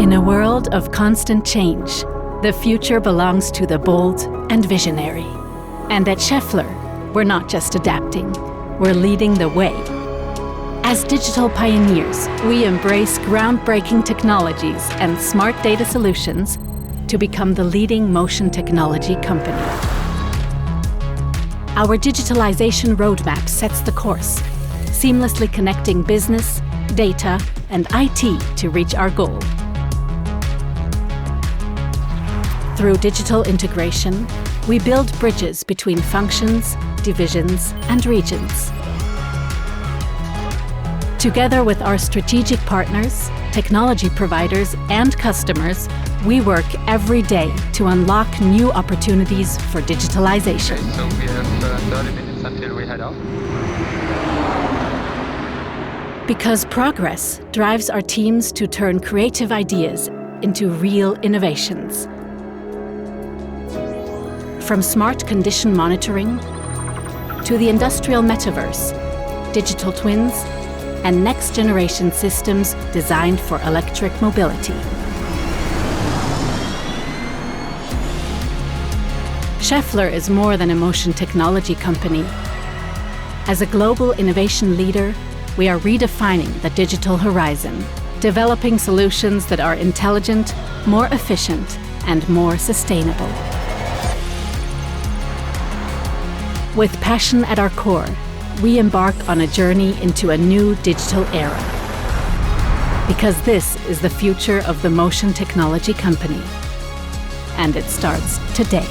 In a world of constant change, the future belongs to the bold and visionary. And at Schaeffler, we're not just adapting, we're leading the way. As digital pioneers, we embrace groundbreaking technologies and smart data solutions to become the leading motion technology company. Our digitalization roadmap sets the course, seamlessly connecting business, data, and IT to reach our goal. Through digital integration, we build bridges between functions, divisions, and regions. Together with our strategic partners, technology providers, and customers, we work every day to unlock new opportunities for digitalization. Okay, so we have 30 minutes until we head out. Because progress drives our teams to turn creative ideas into real innovations. From smart condition monitoring to the industrial metaverse, digital twins, and next-generation systems designed for electric mobility. Schaeffler is more than a motion technology company. As a global innovation leader, we are redefining the digital horizon, developing solutions that are intelligent, more efficient, and more sustainable. With passion at our core, we embark on a journey into a new digital era. Because this is the future of the motion technology company. And it starts today.